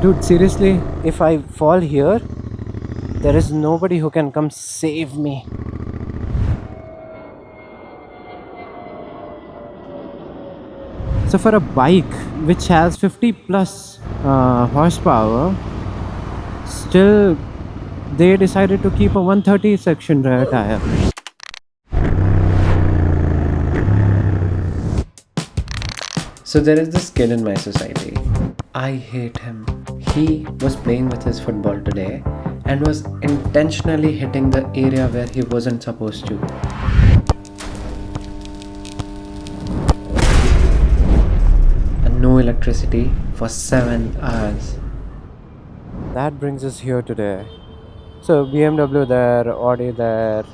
Dude, seriously, if I fall here, there is nobody who can come save me. So for a bike which has 50 plus horsepower, still they decided to keep a 130 section rear tire. So there is this kid in my society. I hate him. He was playing with his football today and was intentionally hitting the area where he wasn't supposed to. And no electricity for 7 hours. That brings us here today. So BMW there, Audi there,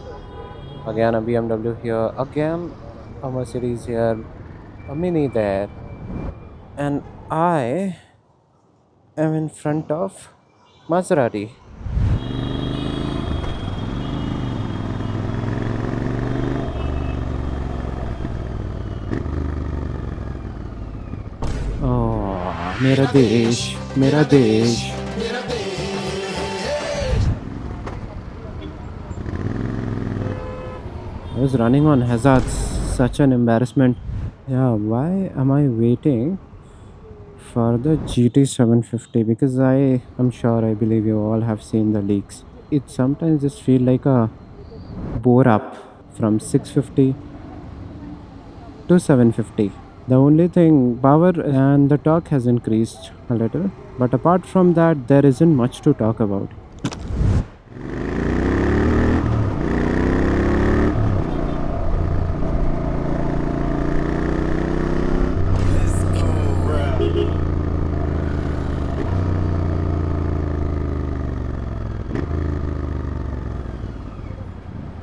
again a BMW here, again a Mercedes here, a Mini there, and I am in front of Maserati. Oh, मेरा देश, मेरा देश. I was running on hazards, such an embarrassment. Yeah, why am I waiting for the GT 750? Because I'm sure, I believe you all have seen the leaks. It sometimes just feel like a bore up from 650 to 750. The only thing, power and the torque has increased a little, but apart from that, there isn't much to talk about.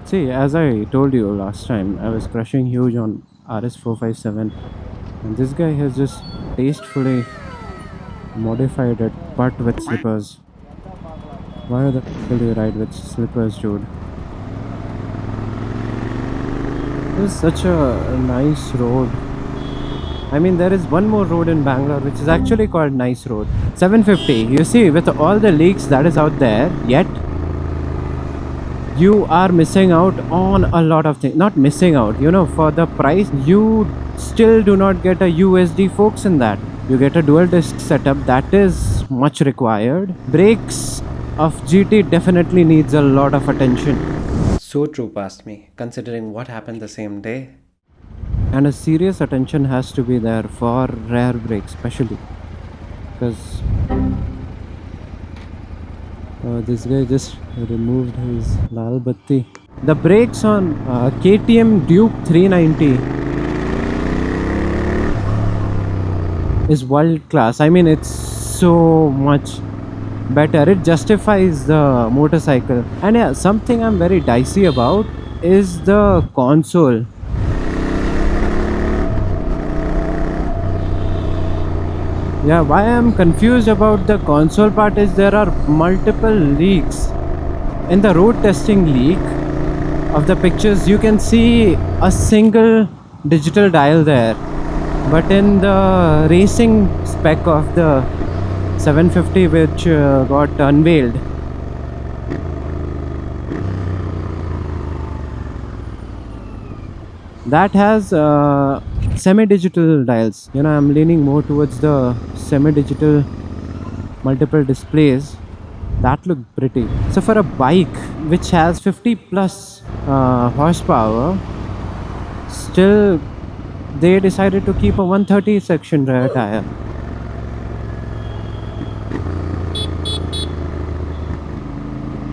See, as I told you last time, I was crushing huge on RS457, and this guy has just tastefully modified it, but with slippers. Why the hell do you ride with slippers, dude? This is such a nice road. I mean, there is one more road in Bangalore which is actually called Nice Road. 750. You see, with all the leaks that is out there, yet you are missing out on a lot of things. Not missing out, for the price, you still do not get a USD forks in that. You get a dual disc setup, that is much required. Brakes of GT definitely needs a lot of attention. So true past me, considering what happened the same day. And a serious attention has to be there for rear brakes, especially because this guy just removed his lal batti. The brakes on KTM Duke 390 is world class. I mean, it's so much better. It justifies the motorcycle. And yeah, something I'm very dicey about is the console. Yeah, why I'm confused about the console part is there are multiple leaks. In the road testing leak of the pictures, you can see a single digital dial there, but in the racing spec of the 750 which got unveiled, that has semi-digital dials. I'm leaning more towards the semi-digital multiple displays. That look pretty. So for a bike which has 50 plus horsepower, still they decided to keep a 130 section rear tire.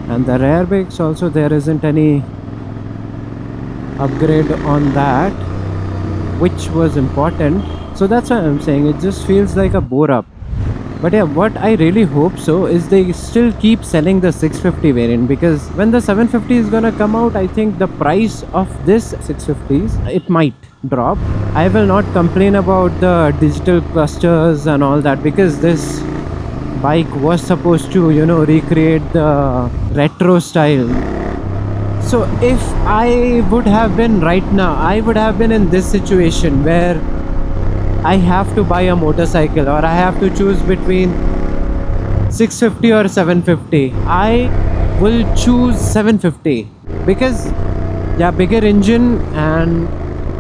And the rear brakes also, there isn't any upgrade on that, which was important. So that's why I'm saying it just feels like a bore up. But yeah, what I really hope so is they still keep selling the 650 variant, because when the 750 is gonna come out, I think the price of this 650s, it might drop. I will not complain about the digital clusters and all that, because this bike was supposed to recreate the retro style. So if I would have been right now, I would have been in this situation where I have to buy a motorcycle, or I have to choose between 650 or 750. I will choose 750 because yeah, bigger engine, and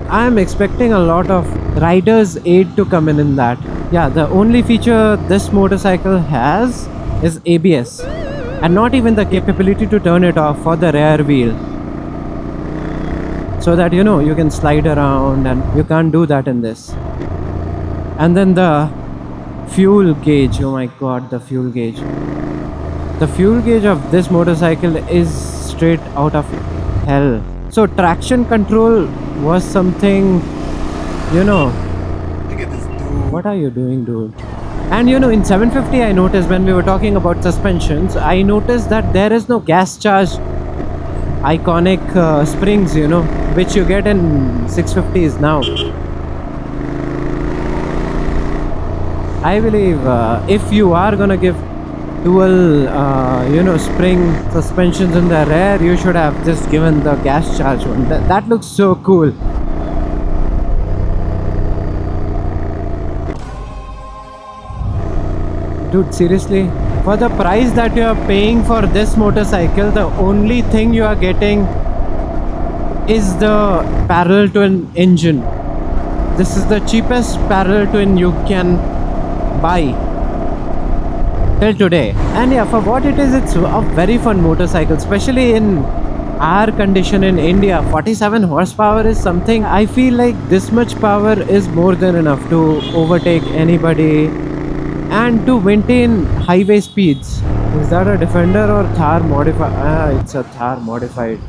I'm expecting a lot of rider's aid to come in that. Yeah, the only feature this motorcycle has is ABS, and not even the capability to turn it off for the rear wheel, so that you can slide around, and you can't do that in this. And then the fuel gauge, oh my god, the fuel gauge. The fuel gauge of this motorcycle is straight out of hell. So traction control was something, you know. Look at this dude. What are you doing, dude? And in 750 I noticed, when we were talking about suspensions, I noticed that there is no gas charge iconic springs, which you get in 650s now. I believe if you are gonna give dual spring suspensions in the rear, you should have just given the gas charge one. That looks so cool. Dude, seriously, for the price that you are paying for this motorcycle, the only thing you are getting is the parallel twin engine. This is the cheapest parallel twin you can buy till today. And yeah, for what it is, it's a very fun motorcycle, especially in our condition in India. 47 horsepower is something, I feel like this much power is more than enough to overtake anybody and to maintain highway speeds. Is that a Defender or Thar modified? It's a Thar modified.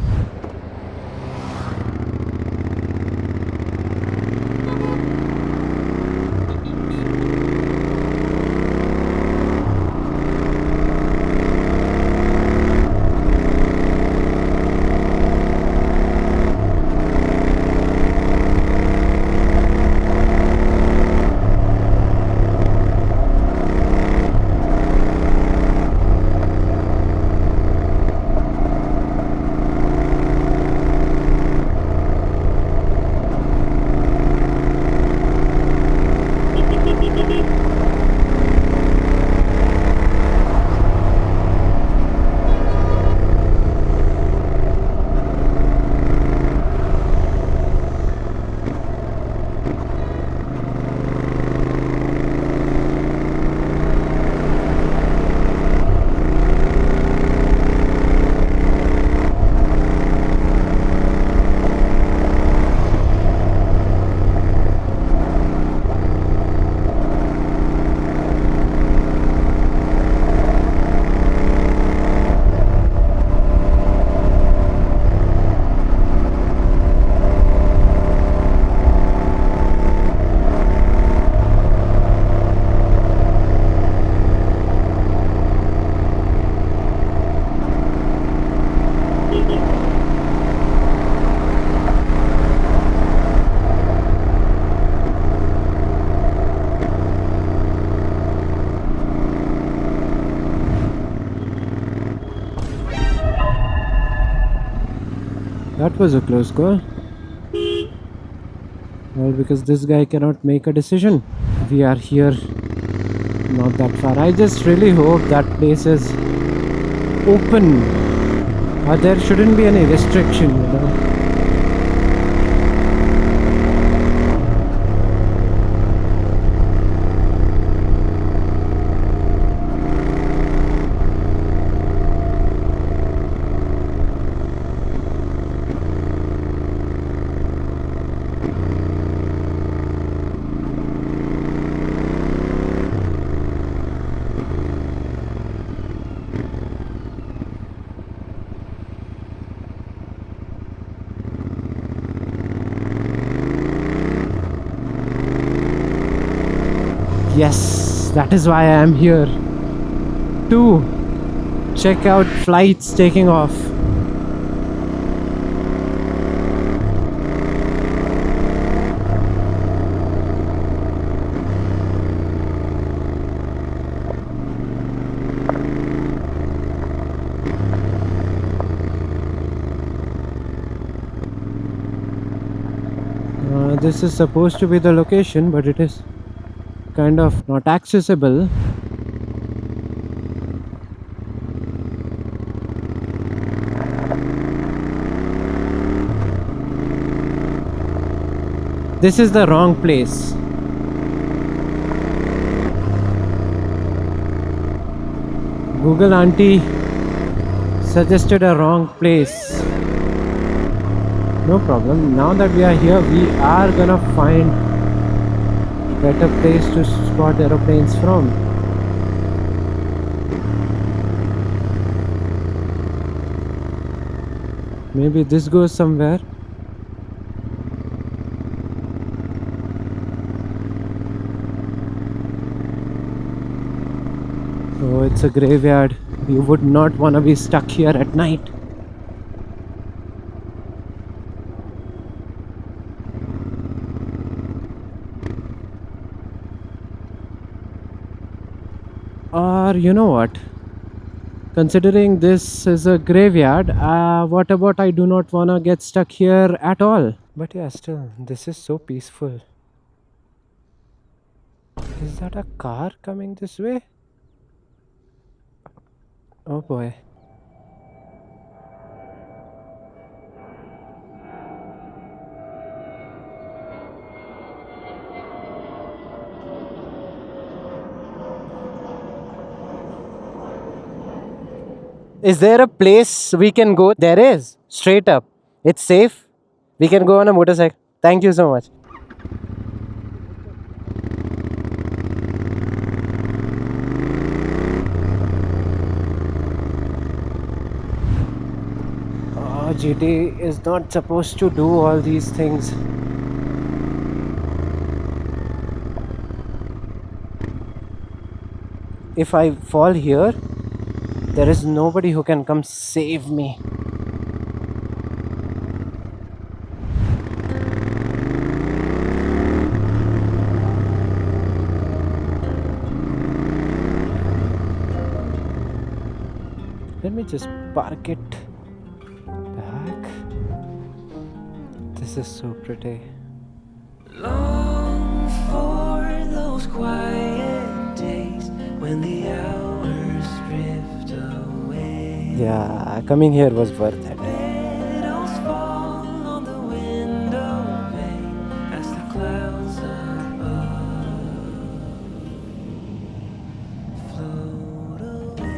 That was a close call. Well, because this guy cannot make a decision. We are here, not that far. I just really hope that place is open, or there shouldn't be any restriction. Yes, that is why I am here, to check out flights taking off. This is supposed to be the location, but it is kind of not accessible. This is the wrong place. Google auntie suggested a wrong place. No problem. Now that we are here, we are gonna find better place to spot aeroplanes from. Maybe this goes somewhere. Oh, it's a graveyard. You would not want to be stuck here at night. Or you know what? Considering this is a graveyard, what about I do not want to get stuck here at all? But yeah, still, this is so peaceful. Is that a car coming this way? Oh boy. Is there a place we can go? There is. Straight up. It's safe. We can go on a motorcycle. Thank you so much. Oh, GT is not supposed to do all these things. If I fall here, there is nobody who can come save me. Let me just park it back. This is so pretty. Long for those quiet days when the hours drift away. Yeah, coming here was worth it. Petals fall on the window pane as the clouds above float away.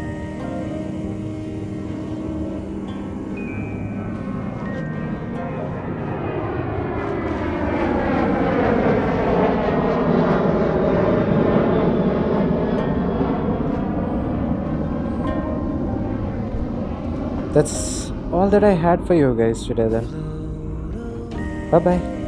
That's all that I had for you guys today then. Bye bye.